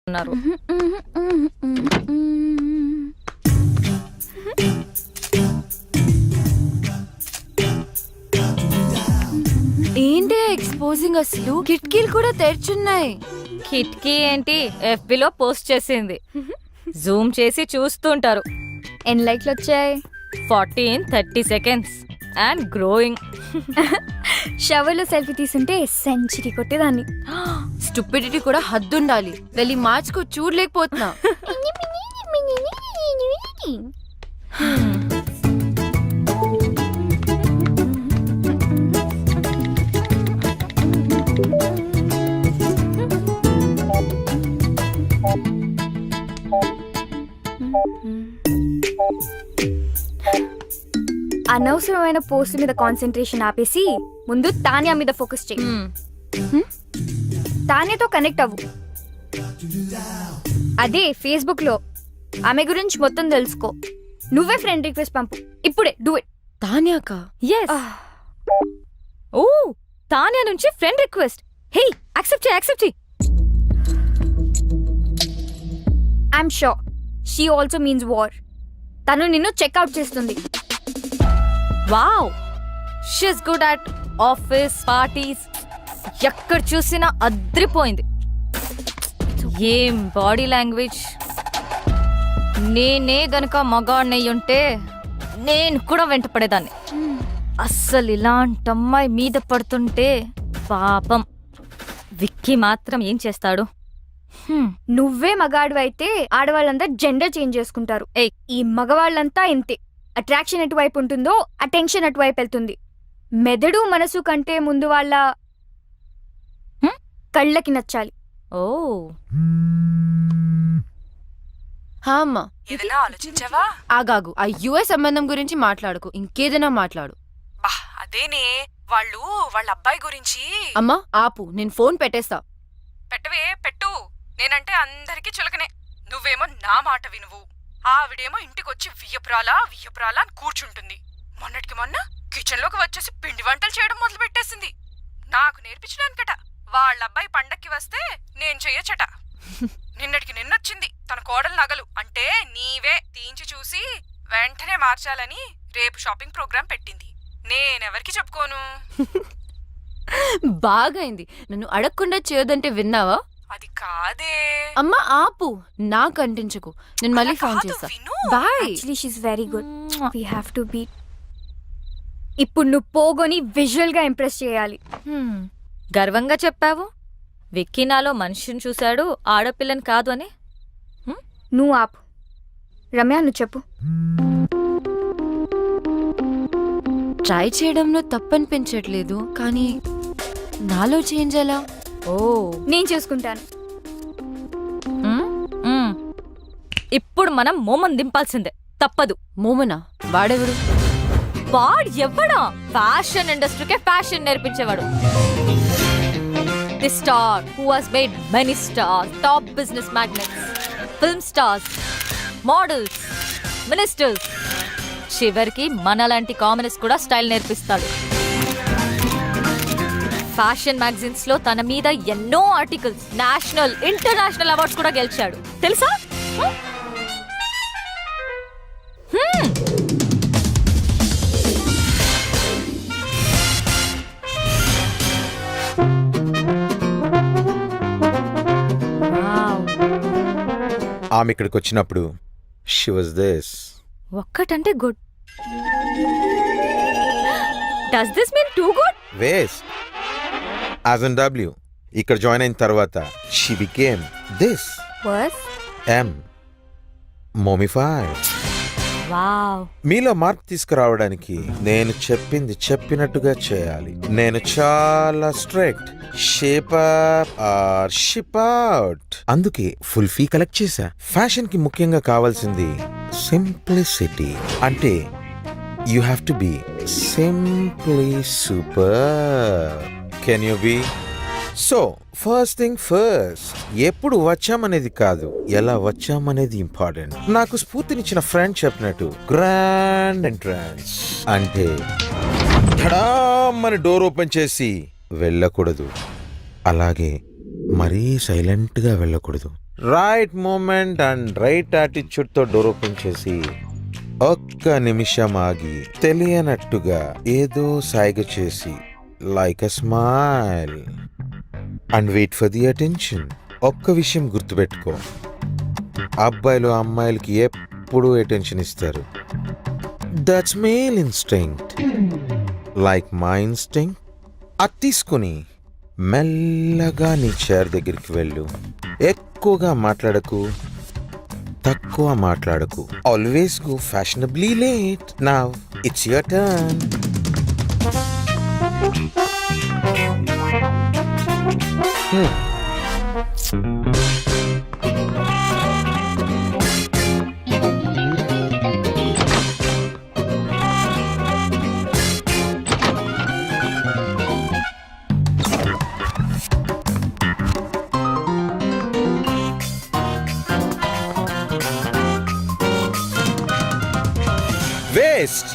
ఉన్నారు. ఏంటి ఎక్స్పోజింగ్ అసలు కిటికీలు కూడా తెరిచున్నాయి. కిటికీ ఏంటి FBలో పోస్ట్ చేసింది. జూమ్ చేసి చూస్తుంటారు. ఎన్ని లైక్లు వచ్చాయి? 40 in 30 seconds అండ్ గ్రోయింగ్. షవర్లో సెల్ఫీ తీసుంటే సెంచరీ కొట్టేదాన్ని. స్టూపిడిటీ కూడా హద్దుండాలి. వెళ్ళి మార్చుకో, చూడలేకపోతున్నా. అనవసరమైన పోస్ట్ మీద కాన్సన్ట్రేషన్ ఆపేసి ముందు తానియా మీద ఫోకస్ చేయి. తానియాతో కనెక్ట్ అవ్వు. అదే ఫేస్బుక్ లో ఆమె గురించి మొత్తం తెలుసుకో. నువ్వే ఫ్రెండ్ రిక్వెస్ట్ పంపు ఇప్పుడే. Do it. తాన్యాక yes ఓ తానియా నుంచి ఫ్రెండ్ రిక్వెస్ట్. హే యాక్సెప్ట్ చేయి. I'm sure she also means war. తను నిన్ను చెక్అవుట్ చేస్తుంది. Wow she's good at office parties. ఎక్కడ చూసినా అద్రిపోయింది. ఏం బాడీ లాంగ్వేజ్. నేనే గనక మగాడినయ్యుంటే నేను కూడా వెంట పడేదాన్ని. అస్సలు ఇలాంటి అమ్మాయి మీద పడుతుంటే పాపం. విక్కీ మాత్రం ఏం చేస్తాడు? నువ్వే మగాడు అయితే ఆడవాళ్ళంతా జెండర్ చేంజ్ చేసుకుంటారు. ఈ మగవాళ్ళంతా ఇంతే. అట్రాక్షన్ ఎటువైపు ఉంటుందో అటెన్షన్ అటువైపు వెళ్తుంది. మెదడు మనసు కంటే ముందు వాళ్ళ కళ్ళకి నచ్చాలి. ఓ అమ్మా, ఏదైనా ఆలోచించావా? ఆగాగు. ఆ యుఎస్ సంబంధం గురించి మాట్లాడుకు, ఇంకేదైనా మాట్లాడు. బా అదేనే, వాళ్ళు వాళ్ళ అబ్బాయి గురించి. అమ్మా ఆపు, నేను ఫోన్ పెట్టేస్తా. పెట్టు. నేనంటే అందరికీ చులకనే. నువ్వేమో నా మాట వినువు. ఆవిడేమో ఇంటికొచ్చి వియ్యపురాలా అని కూర్చుంటుంది. మొన్నటికి మొన్న కిచెన్ లోకి వచ్చేసి పిండి వంటలు చేయడం మొదలు పెట్టేసింది. నాకు నేర్పించడానికట. వాళ్ళ అబ్బాయి పండక్కి వస్తే నేను చెయ్యొచ్చట. నిన్నటికి నిన్నొచ్చింది తన కోడలు నగలు అంటే నీవే తీయించి చూసి వెంటనే మార్చాలని రేపు షాపింగ్ ప్రోగ్రాం పెట్టింది. నేనెవరికి చెప్పుకోను. బాగైంది. నన్ను అడగకుండా చేయొద్దంటే విన్నావా? అది కాదే. అమ్మా ఆపు, నాకు అంటించకు. నేను మళ్ళీ ఫోన్ చేస్తా. Bye. Actually she's very good. We have to be. ఇప్పుడు నువ్వు పోగొని విజువల్ గా ఇంప్రెస్ చేయాలి. గర్వంగా చెప్పావు. విక్కీ నాలో మనిషిని చూశాడు, ఆడపిల్లని కాదు అని. నువ్వు ఆపు. రమ్య నువ్వు చెప్పు. ట్రై చేయడంలో తప్పనిపించట్లేదు, కానీ నాలో చేంజ్ ఎలా? ఓ నేను చూసుకుంటాను. ఇప్పుడు మనం మోమన్ దింపాల్సిందే, తప్పదు. మోమనా? వాడెవడు? వాడు ఎవ్వడా? ఫ్యాషన్ ఇండస్ట్రీకే ఫ్యాషన్ నేర్పించేవాడు. The star who has made many stars, top business magnates, film stars, models, ministers, చివరికి మనలాంటి కామనర్స్ కూడా స్టైల్ నేర్పిస్తాడు. ఫ్యాషన్ మ్యాగజైన్స్ లో తన మీద ఎన్నో ఆర్టికల్స్, నేషనల్ ఇంటర్నేషనల్ అవార్డ్స్ కూడా గెలిచాడు, తెలుసా? ఆమె ఇక్కడికి వచ్చినప్పుడు షీ వాజ్ దిస్. ఒక్కటంటే good. Does this mean too good? Waste. As in W. ఇక్కడ జాయిన్ అయిన తర్వాత she became this. Worse M. Mummified. Wow. మీలో మార్పు తీసుకురావడానికి నేను చెప్పింది చెప్పినట్టుగా చేయాలి. నేను చాలా strict. Shape up or ship out. అందుకే ఫుల్ ఫీ కలెక్ట్ చేశా. ఫ్యాషన్ కి ముఖ్యంగా కావాల్సింది సింప్లిసిటీ. అంటే you have to be simply super. Can you be? So first thing first, ఎప్పుడు వచ్చామనేది కాదు, ఎలా వచ్చామనేది ఇంపార్టెంట్. నాకు స్ఫూర్తినిచ్చిన ఫ్రెండ్ చెప్పినట్టు గ్రాండ్ ఎంట్రన్స్ అంటే ఠడామని డోర్ ఓపెన్ చేసి వెళ్ళకూడదు, అలాగే మరీ సైలెంట్గా వెళ్ళకూడదు. రైట్ మూమెంట్ అండ్ రైట్ యాటిట్యూడ్తో డోర్ ఓపెన్ చేసి ఒక్క నిమిషం ఆగి తెలియనట్టుగా ఏదో సాయిగ చేసి like a smile and wait for the attention. ఒక్క విషయం గుర్తుపెట్టుకో, అబ్బాయిలు అమ్మాయిలకి ఎప్పుడూ అటెన్షన్ ఇస్తారు. That's male instinct like my instinct. అది తీసుకుని మెల్లగా నీ చైర్ దగ్గరికి వెళ్ళు. ఎక్కువగా మాట్లాడకు, తక్కువ మాట్లాడకు. Always go fashionably late. Now it's your turn. Waste,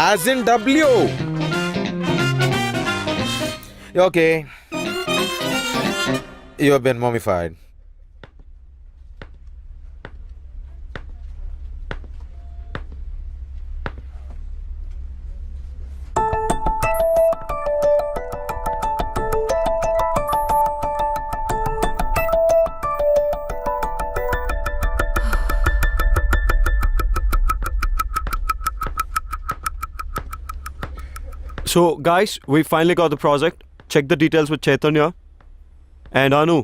as in W. Okay, you have been mummified. So, guys, we finally got the project. Check the details with Chaitanya. And Anu,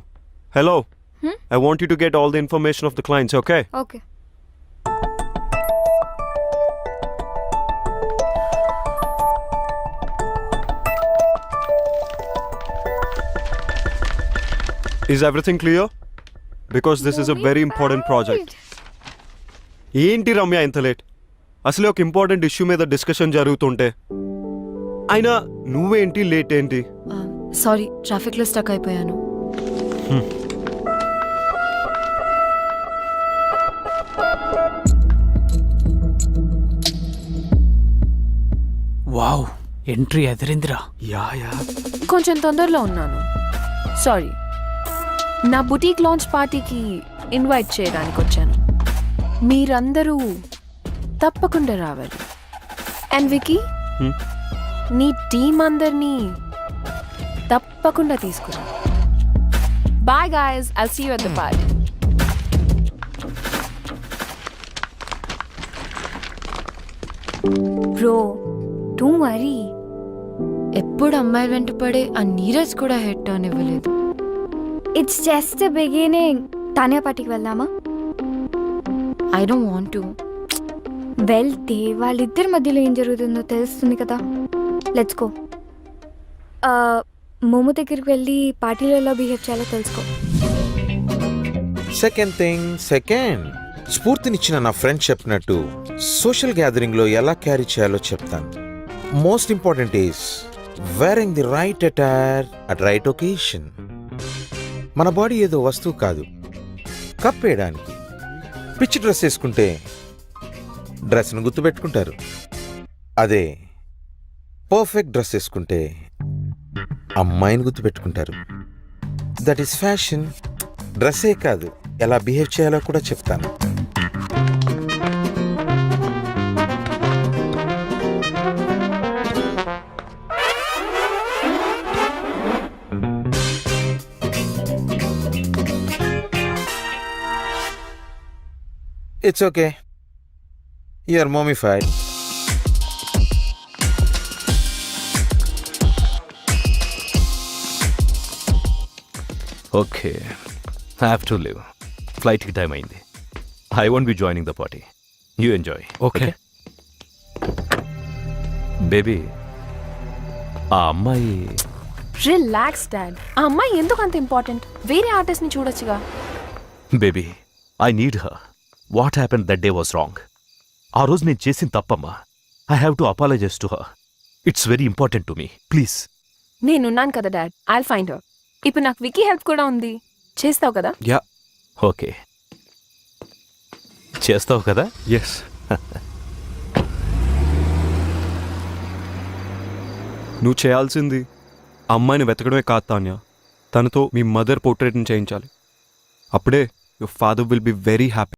hello. I want you to get all the information of the clients, okay? Okay. Is everything clear? Because this is a very important project. ఏంటి రమ్య ఇంత late? అసలే ఒక important issue మీద discussion జరుగుతుంటే అయినా నువ్వేంటి late ఏంటి? Sorry, traffic లో స్టక్ అయిపోయాను. వావ్, ఎంట్రీ ఎదిరిందిరా. యా కొంచెం తొందరలో ఉన్నాను. సారీ, నా బుటీక్ లాంచ్ పార్టీకి ఇన్వైట్ చేయడానికి వచ్చాను. మీరందరూ తప్పకుండా రావాలి. అండ్ వికీ, నీ టీం అందరినీ తప్పకుండా తీసుకురా. Bye guys, I'll see you at the party. Bro, don't worry. ఎప్పుడు అమ్మాయి వెంట పడే ఆ నీరజ్ కూడా హెడ్ టర్న్ ఇవ్వలేదు. It's just beginning. తానే పార్టీకి వెళ్దామా? I don't want to. వెళ్తే వాళ్ళిద్దరి మధ్యలో ఏం జరుగుతుందో తెలుస్తుంది కదా. Let's go. మోమో దగ్గరికి వెళ్ళి పార్టీలో ఎలా బిహేవ్ చేయాలో తెలుసుకో. సెకండ్ స్ఫూర్తినిచ్చిన నా ఫ్రెండ్ చెప్పినట్టు సోషల్ గ్యాదరింగ్ లో ఎలా క్యారీ చేయాలో చెప్తాను. Most important is wearing the right attire at right occasion. మన బాడీ ఏదో వస్తువు కాదు, కప్పేయడానికి. పిచ్చి డ్రెస్ వేసుకుంటే డ్రెస్ను గుర్తుపెట్టుకుంటారు. అదే పర్ఫెక్ట్ డ్రెస్ వేసుకుంటే అమ్మాయిని గుర్తుపెట్టుకుంటారు. That is fashion. డ్రెస్సే కాదు, ఎలా బిహేవ్ చేయాలో కూడా చెప్తాను. It's okay. You're mummified. Okay, I have to leave. ఫ్లైట్కి టైం అయింది. I won't be joining the party. You enjoy. Okay. Baby, ఆ అమ్మాయి రిలాక్స్ డాడ్. ఆ అమ్మాయి ఎందుకు అంత ఇంపార్టెంట్? వేరే ఆర్టిస్ట్ ని చూడొచ్చుగా. Baby, I need her. What happen that day was wrong. ఆ రోజు నేను చేసిన తప్పమ్మా. I have to apologise to her. It's very important to me. Please. నేనున్నాను కదా డాడ్, ఐల్ ఫైండ్ హర్. ఇప్పుడు నాకు వికీ హెల్ప్ కూడా ఉంది. చేస్తావు కదా? యా. ఓకే, చేస్తావు కదా? ఎస్. నువ్వు చేయాల్సింది అమ్మాయిని వెతకడమే కాదు తాన్య, తనతో మీ మదర్ పోర్ట్రేట్ని చేయించాలి. అప్పుడే your father will be very happy.